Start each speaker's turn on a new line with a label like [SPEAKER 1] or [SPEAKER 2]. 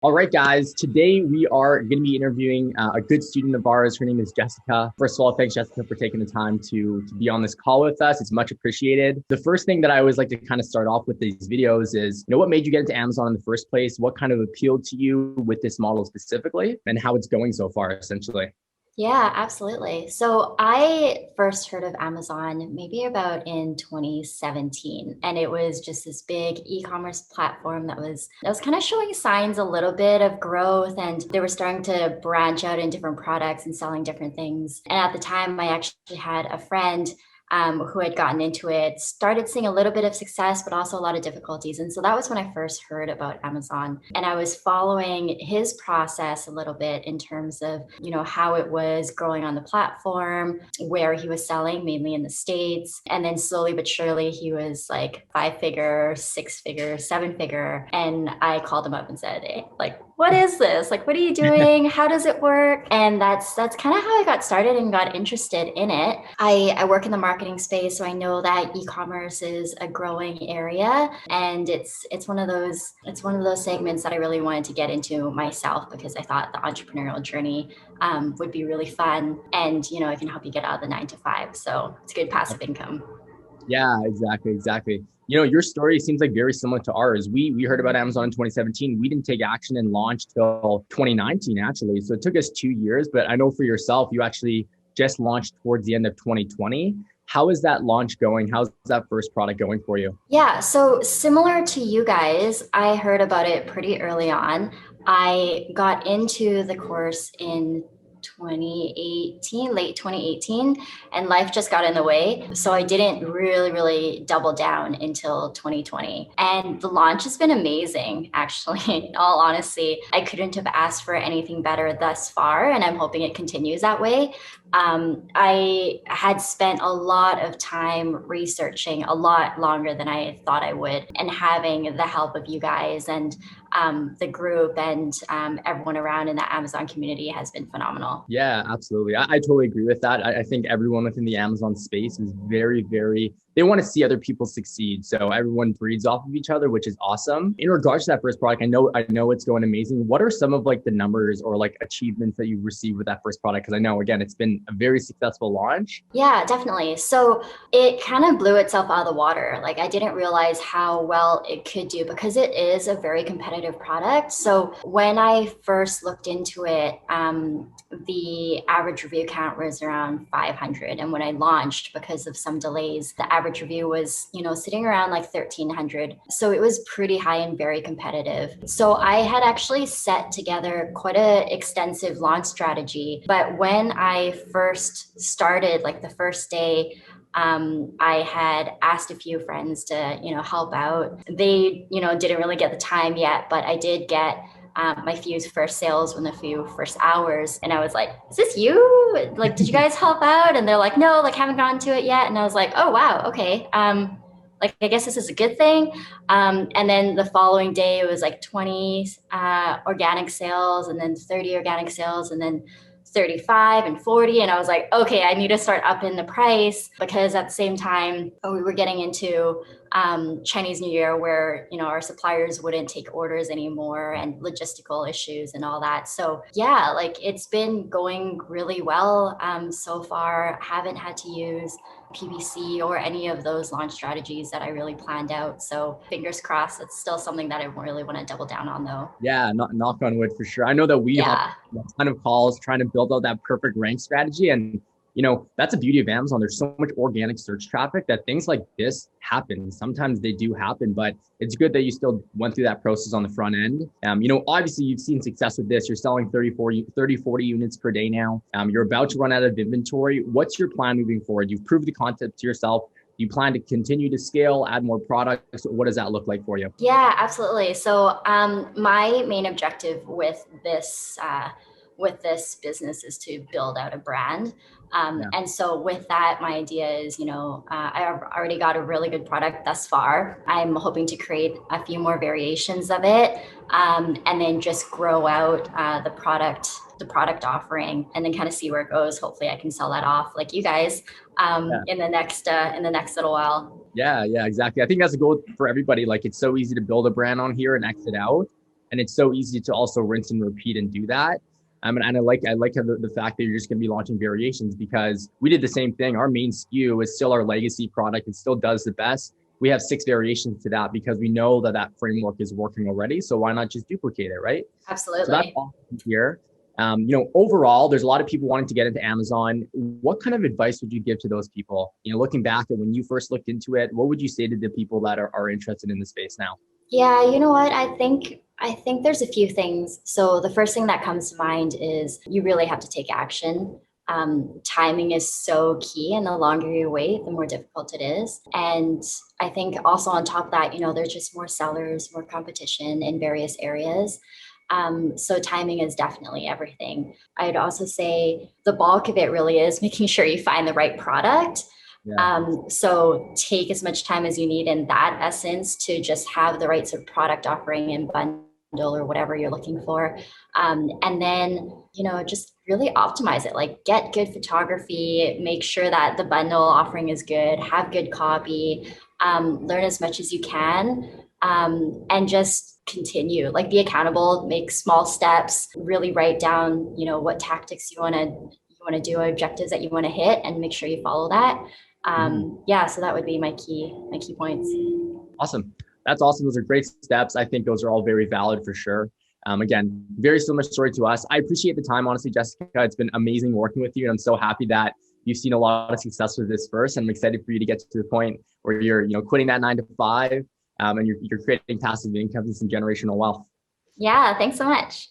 [SPEAKER 1] All right, guys. Today we are going to be interviewing a good student of ours. Her name is Jessica. First of all, thanks, Jessica, for taking the time to be on this call with us. It's much appreciated. The first thing that I always like to kind of start off with these videos is, what made you get into Amazon in the first place? What kind of appealed to you with this model specifically, and how it's going so far, essentially?
[SPEAKER 2] Yeah, absolutely. So I first heard of Amazon maybe about in 2017, and it was just this big e-commerce platform that was kind of showing signs a little bit of growth, and they were starting to branch out in different products and selling different things. And at the time, I actually had a friend who had gotten into it, started seeing a little bit of success, but also a lot of difficulties. And so that was when I first heard about Amazon. And I was following his process a little bit in terms of, how it was growing on the platform, where he was selling, mainly in the States. And then slowly but surely, he was like 5-figure, 6-figure, 7-figure. And I called him up and said, hey, like, what is this? Like, what are you doing? How does it work? And that's kind of how I got started and got interested in it. I work in the marketing space, so I know that e-commerce is a growing area, and it's one of those segments that I really wanted to get into myself because I thought the entrepreneurial journey would be really fun, and it can help you get out of the 9 to 5. So it's good passive income.
[SPEAKER 1] Yeah, exactly, exactly. Your story seems like very similar to ours. We heard about Amazon in 2017. We didn't take action and launch till 2019, actually. So it took us 2 years. But I know for yourself, you actually just launched towards the end of 2020. How is that launch going? How's that first product going for you?
[SPEAKER 2] Yeah, so similar to you guys, I heard about it pretty early on. I got into the course in 2018, late 2018, and life just got in the way. So I didn't really double down until 2020. And the launch has been amazing, actually. In all honesty, I couldn't have asked for anything better thus far, and I'm hoping it continues that way. I had spent a lot of time researching, a lot longer than I thought I would, and having the help of you guys and the group and everyone around in the Amazon community has been phenomenal.
[SPEAKER 1] Yeah, absolutely. I totally agree with that. I think everyone within the Amazon space is very, they want to see other people succeed. So everyone breeds off of each other, which is awesome. In regards to that first product, I know it's going amazing. What are some of like the numbers or like achievements that you've received with that first product? Because I know, again, it's been a very successful launch.
[SPEAKER 2] Yeah, definitely. So it kind of blew itself out of the water. Like I didn't realize how well it could do because it is a very competitive product. So when I first looked into it, the average review count was around 500. And when I launched, because of some delays, the average review was, sitting around like 1,300. So it was pretty high and very competitive. So I had actually set together quite an extensive launch strategy. But when I first started, like the first day, I had asked a few friends to, help out. They, didn't really get the time yet, but I did get my few first sales in the few first hours. And I was like, is this you? Like, did you guys help out? And they're like, no, like haven't gotten to it yet. And I was like, oh, wow. Okay. Like, I guess this is a good thing. And then the following day, it was like 20 organic sales and then 30 organic sales and then 35 and 40. And I was like, okay, I need to start upping the price because at the same time, we were getting into Chinese New Year where, our suppliers wouldn't take orders anymore and logistical issues and all that. So yeah, like it's been going really well so far. Haven't had to use PPC or any of those launch strategies that I really planned out. So fingers crossed, it's still something that I really want to double down on though.
[SPEAKER 1] Yeah, knock on wood for sure. I know that we hop
[SPEAKER 2] Yeah.
[SPEAKER 1] on a ton of calls trying to build out that perfect rank strategy. And, that's the beauty of Amazon. There's so much organic search traffic that things like this happen. Sometimes they do happen, but it's good that you still went through that process on the front end. Obviously you've seen success with this. You're selling 40 units per day now. You're about to run out of inventory. What's your plan moving forward? You've proved the concept to yourself. Do you plan to continue to scale, add more products? What does that look like for you?
[SPEAKER 2] Yeah, absolutely. So, my main objective with this business is to build out a brand.
[SPEAKER 1] Yeah.
[SPEAKER 2] And so, with that, my idea is, I've already got a really good product thus far. I'm hoping to create a few more variations of it, and then just grow out the product offering, and then kind of see where it goes. Hopefully, I can sell that off like you guys in the next little while.
[SPEAKER 1] Yeah, exactly. I think that's a goal for everybody. Like it's so easy to build a brand on here and exit out. And it's so easy to also rinse and repeat and do that. And I like how the fact that you're just going to be launching variations, because we did the same thing. Our main SKU is still our legacy product. It still does the best. We have 6 variations to that because we know that that framework is working already. So why not just duplicate it, right? So that's
[SPEAKER 2] Absolutely.
[SPEAKER 1] awesome here. Overall, there's a lot of people wanting to get into Amazon. What kind of advice would you give to those people? Looking back at when you first looked into it, what would you say to the people that are interested in the space now?
[SPEAKER 2] Yeah, you know what? I think there's a few things. So the first thing that comes to mind is you really have to take action. Timing is so key, and the longer you wait, the more difficult it is. And I think also on top of that, there's just more sellers, more competition in various areas. So timing is definitely everything. I'd also say the bulk of it really is making sure you find the right product.
[SPEAKER 1] Yeah.
[SPEAKER 2] So take as much time as you need in that essence to just have the right sort of product offering and bundle or whatever you're looking for. And then, just really optimize it, like get good photography, make sure that the bundle offering is good, have good copy, learn as much as you can, and just continue, like be accountable, make small steps, really write down, what tactics you want to do, objectives that you want to hit, and make sure you follow that.
[SPEAKER 1] Mhm.
[SPEAKER 2] Yeah, so that would be my key points.
[SPEAKER 1] Awesome. That's awesome. Those are great steps. I think those are all very valid for sure. Again, very similar story to us. I appreciate the time, honestly, Jessica. It's been amazing working with you. And I'm so happy that you've seen a lot of success with this first. And I'm excited for you to get to the point where you're, quitting that 9 to 5, and you're creating passive income and some generational wealth.
[SPEAKER 2] Yeah, thanks so much.